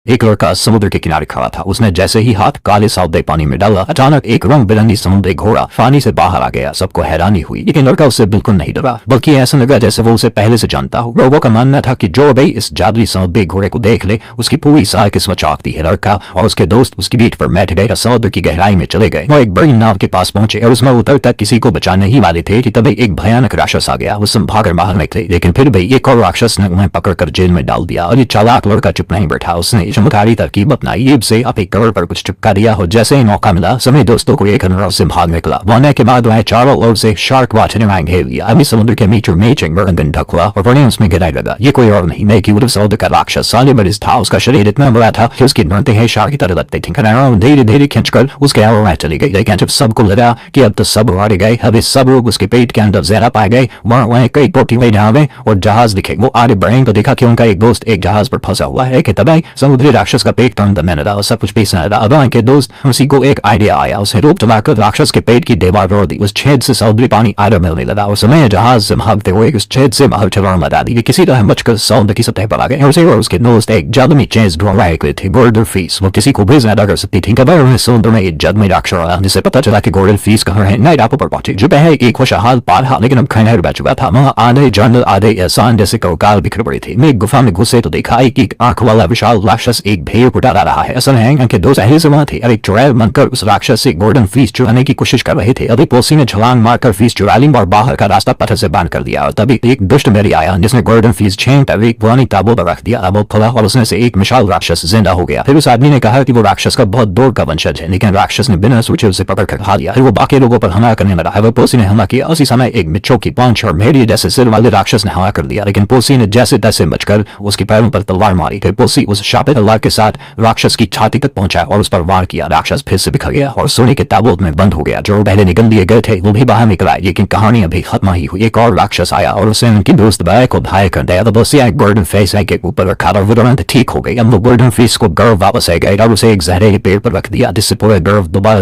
एक लड़का समुद्र के किनारे खड़ा था। उसने जैसे ही हाथ काले सावधे पानी में डाला, अचानक एक रंग बिरंगी समुद्री घोड़ा पानी से बाहर आ गया। सबको हैरानी हुई, लेकिन लड़का उससे बिल्कुल नहीं डरा, बल्कि ऐसा लगा जैसे वो उसे पहले से जानता हो। रोबो का मानना था कि जो भाई इस जादुई समुद्री घोड़े को देख ले, उसकी पूरी सारी किस्मत चाकती है। लड़का और उसके दोस्त उसकी पीठ पर बैठ गए, समुद्र की गहराई में चले गए। वो एक बड़ी नाव के पास पहुंचे और उसमें उतरकर किसी को बचाने ही वाले थे कि तभी एक भयानक राक्षस आ गया। वो संभागर बाहर निकले, लेकिन फिर भी एक और राक्षस ने उन्हें पकड़कर जेल में डाल दिया। और ये चालाक लड़का चुप नहीं बैठा, उसने चमत्कारी तरकीब अपनाई। से आप एक कवर पर कुछ चिपका दिया हो। जैसे ही मौका मिला, सभी दोस्तों को एक अनुरोध से भाग निकला। वरने के बाद वह चारों ओर से शार्क वॉच ने घेर लिया। अभी समुद्र के मीटर में चिंगम ढक हुआ और वरने उसमें गिराई लगा। ये कोई और नहीं क्यूट समुद्र का राक्षस साले बरिस था। उसका शरीर इतना बड़ा था कि उसकी नोटे हैं शार्क की तरह लगते थे। धीरे धीरे खींचकर उसके आवर चली गई, लेकिन जब सबको लगा कि अब तो सब हार गए, अब सब लोग उसके पेट के अंदर जहरा पाए गए। वहाँ कई पोटी हुए जहावे और जहाज दिखे। वो आगे बढ़े तो देखा कि उनका एक दोस्त एक जहाज पर फंसा हुआ है। कि तभी समुद्री राक्षस का पेट तंद में लगा और सब कुछ पीसने लगा। अब के दोस्त उसी को एक आइडिया आया। उसे रोप चलाकर राक्षस के पेट की दीवार तोड़ दी। उस छेद से समुद्री पानी आगे मिलने लगा। उस समय जहाज से भागते हुए उस छेद से बाहर छलांग लगा दी। किसी तरह बचकर समुद्र की सतह पर आ गए। उसे और उसके दोस्त एक जादुई चेंज ढूंढ रहे थे, गोल्डन फिश। वो किसी को भी ज्यादा कर सकती थी। कभी समुद्र में एक जादुई राक्षस आया, जिसे पता चला कि गोल्डन फिश कहाँ है। नए टापू पर पहुंचे, जो पहले एक खुशहाल पाल लेकिन अब खैर बच चुका था। वहाँ आधे जंगल आधे एहसान जैसे कंकाल बिखर पड़े थे। मैं एक गुफा में घुसे तो देखा कि आंख वाला विशाल राक्षस एक भेड़ को डाला रहा है। असल है कि दोस्त पहले से वहाँ थे और एक चुड़ैल बनकर उस राक्षस से गोल्डन फिश चुराने की कोशिश कर रहे थे। अभी पोसी ने छलांग मारकर फिश चुरा ली और बाहर का रास्ता पत्थर से बंद कर दिया। और तभी एक दुष्ट मेरी आया, जिसने गोल्डन फिश छीन कर एक पुरानी ताबू पर रख दिया। अब वो खुला और उसमें से एक विशाल राक्षस जिंदा हो गया। फिर उस आदमी ने कहा कि वो राक्षस का बहुत दूर का वंशज है, लेकिन राक्षस ने बिना सोचे उसे पकड़ कर खा लिया। फिर वो बाकी लोगों पर हमला करने लगा। वह पोसी ने हमला किया। उसी समय एक मिच्छों की पांच और भेड़िए जैसे सिर वाले राक्षस ने हमला कर दिया, लेकिन पोसी ने जैसे तैसे बचकर उसके पैरों पर तलवार मारी। फिर पोसी उस शापित तलवार के साथ राक्षस की छाती तक पहुंचा और उस पर वार किया। राक्षस फिर से बिखर गया और सोने के ताबूत में बंद हो गया। जो पहले निकल दिए गए थे वो भी बाहर निकल आए, लेकिन कहानी अभी खत्म ही हुई। एक और राक्षस आया और उसने उनकी दोस्त भाई को घायल कर दिया। तो उसे गोल्डन फेस के ऊपर रखा और वो तुरंत ठीक हो गई। अब वो गोल्डन फेस को गर्व वापस आ गया और उसे एक जहरीले पेड़ पर रख दिया, जिससे पूरा गर्व दोबारा